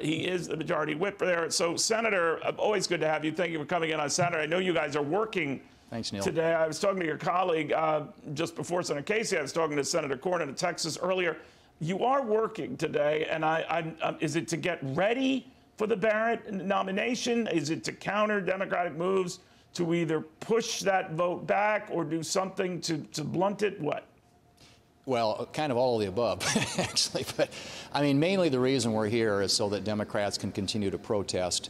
He is the majority whip there. So, Senator, always good to have you. Thank you for coming in on Saturday. I know you guys are working Thanks, Neil. today. I was talking to your colleague just before Senator Casey. I was talking to Senator Coney of Texas earlier. You are working today, and is it to get ready for the Barrett nomination? Is it to counter Democratic moves to either push that vote back or do something to blunt it? What? Well, kind of all of the above, actually. But, I mean, mainly the reason we're here is so that Democrats can continue to protest.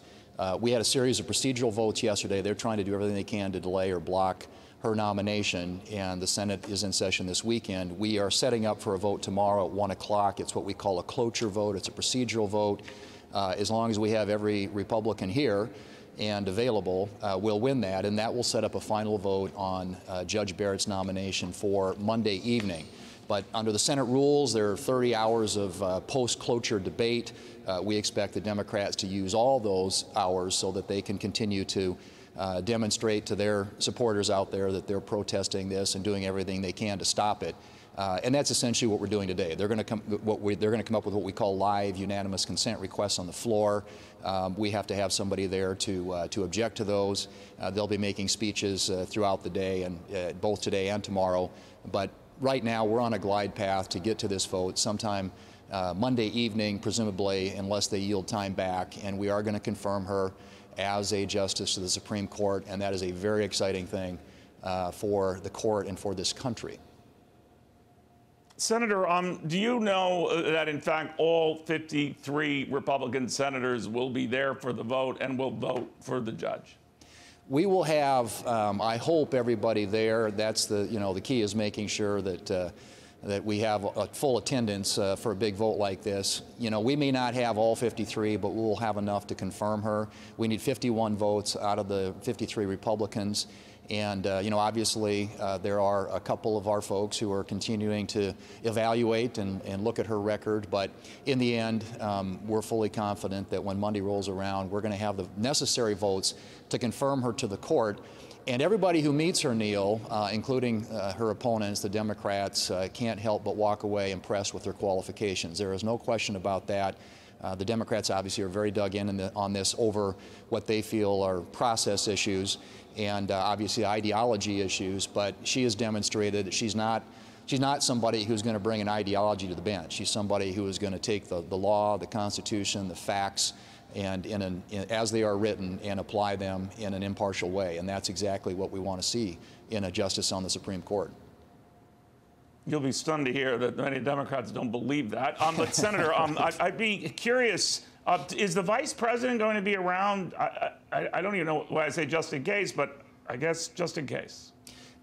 We had a series of procedural votes yesterday. They're trying to do everything they can to delay or block her nomination, and the Senate is in session this weekend. We are setting up for a vote tomorrow at 1 o'clock. It's what we call a cloture vote. It's a procedural vote. As long as we have every Republican here and available, we'll win that, and that will set up a final vote on Judge Barrett's nomination for Monday evening. But under the Senate rules, there are 30 hours of post-cloture debate. We expect the Democrats to use all those hours so that they can continue to demonstrate to their supporters out there that they're protesting this and doing everything they can to stop it. And that's essentially what we're doing today. They're going to come up with what we call live unanimous consent requests on the floor. We have to have somebody there to object to those. They'll be making speeches throughout the day, and both today and tomorrow. But right now, we're on a glide path to get to this vote sometime Monday evening, presumably, unless they yield time back. And we are going to confirm her as a justice to the Supreme Court, and that is a very exciting thing for the court and for this country. Senator, do you know that, in fact, all 53 Republican senators will be there for the vote and will vote for the judge? We will have, I hope, everybody there. That's the key is making sure that that we have a full attendance for a big vote like this. We may not have all 53, but we'll have enough to confirm her. We need 51 votes out of the 53 Republicans. And, obviously, there are a couple of our folks who are continuing to evaluate and look at her record. But in the end, we're fully confident that when Monday rolls around, we're going to have the necessary votes to confirm her to the court. And everybody who meets her, Neil, including her opponents, the Democrats, can't help but walk away impressed with her qualifications. There is no question about that. The Democrats obviously are very dug in on this over what they feel are process issues and obviously ideology issues, but she has demonstrated that she's not somebody who's going to bring an ideology to the bench. She's somebody who is going to take the law, the Constitution, the facts, and as they are written, and apply them in an impartial way. And that's exactly what we want to see in a justice on the Supreme Court. You'll be stunned to hear that many Democrats don't believe that. But Senator, I'd be curious, is the vice president going to be around? I don't even know why I say just in case, but I guess just in case.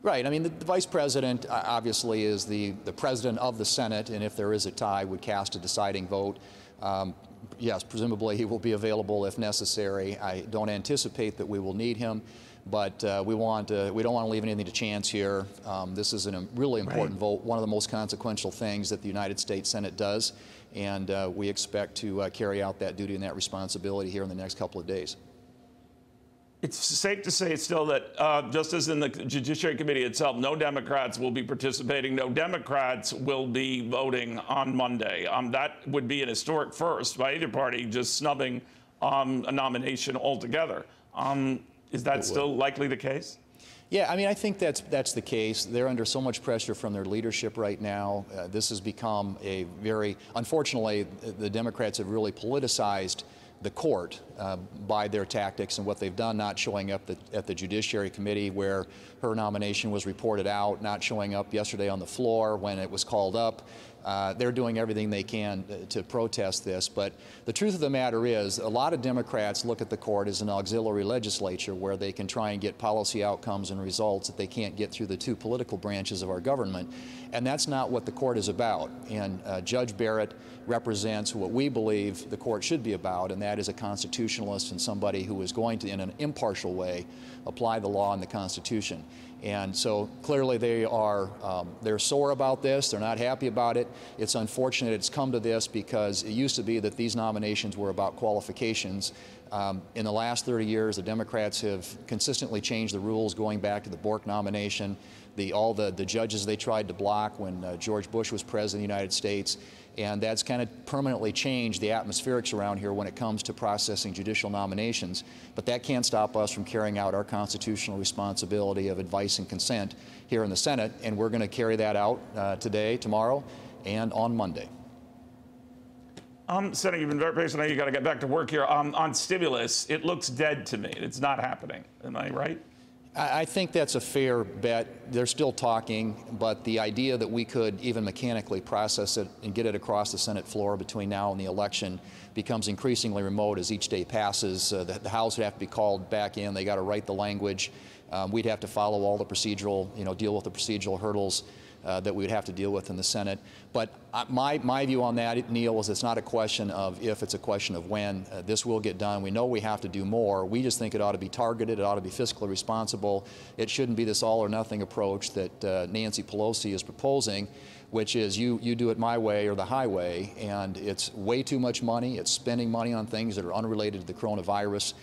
Right. I mean, the vice president obviously is the president of the Senate, and if there is a tie, would cast a deciding vote. Yes, presumably he will be available if necessary. I don't anticipate that we will need him, but we don't want to leave anything to chance here. This is a really important vote, one of the most consequential things that the United States Senate does, and we expect to carry out that duty and that responsibility here in the next couple of days. It's safe to say still that, just as in the Judiciary Committee itself, no Democrats will be participating, no Democrats will be voting on Monday. That would be an historic first by either party, just snubbing a nomination altogether. Is that still likely the case? Yeah, I mean, I think that's the case. They're under so much pressure from their leadership right now. This has become unfortunately, the Democrats have really politicized the court by their tactics and what they've done, not showing up at the Judiciary Committee where her nomination was reported out, not showing up yesterday on the floor when it was called up. They're doing everything they can to protest this. But the truth of the matter is, a lot of Democrats look at the court as an auxiliary legislature where they can try and get policy outcomes and results that they can't get through the two political branches of our government. And that's not what the court is about. And Judge Barrett represents what we believe the court should be about, and that is a constitutionalist and somebody who is going to, in an impartial way, apply the law and the Constitution. And so clearly they're sore about this. They're not happy about it. It's unfortunate it's come to this because it used to be that these nominations were about qualifications. In the last 30 years, the Democrats have consistently changed the rules going back to the Bork nomination, all the judges they tried to block when George Bush was president of the United States. And that's kind of permanently changed the atmospherics around here when it comes to processing judicial nominations. But that can't stop us from carrying out our constitutional responsibility of advice and consent here in the Senate, and we're going to carry that out today, tomorrow, and on Monday. Senator, you've been very patient. I know you got to get back to work here. On stimulus, it looks dead to me. It's not happening. Am I right? I think that's a fair bet. They're still talking, but the idea that we could even mechanically process it and get it across the Senate floor between now and the election becomes increasingly remote as each day passes. The House would have to be called back in. They got to write the language. We'd have to follow all the procedural, deal with the procedural hurdles that we would have to deal with in the Senate. But my view on that, Neil, is it's not a question of if, it's a question of when. This will get done. We know we have to do more. We just think it ought to be targeted. It ought to be fiscally responsible. It shouldn't be this all-or-nothing approach that Nancy Pelosi is proposing, which is you do it my way or the highway, and it's way too much money. It's spending money on things that are unrelated to the coronavirus.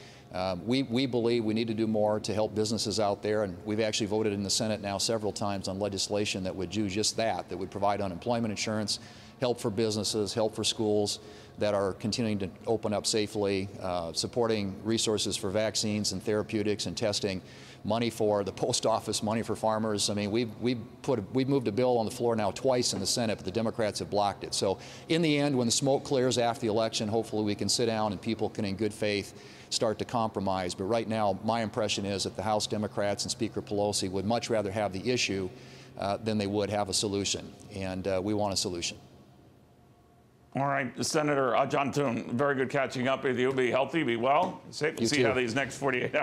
We believe we need to do more to help businesses out there, and we've actually voted in the Senate now several times on legislation that would do just that would provide unemployment insurance, help for businesses, help for schools that are continuing to open up safely, supporting resources for vaccines and therapeutics and testing, money for the post office, money for farmers. I mean, we've moved a bill on the floor now twice in the Senate, but the Democrats have blocked it. So in the end, when the smoke clears after the election, hopefully we can sit down and people can, in good faith, start to compromise. But right now, my impression is that the House Democrats and Speaker Pelosi would much rather have the issue than they would have a solution. And we want a solution. All right, Senator John Thune, very good catching up with you. Be healthy, be well, safe. We'll see how these next 48 hours.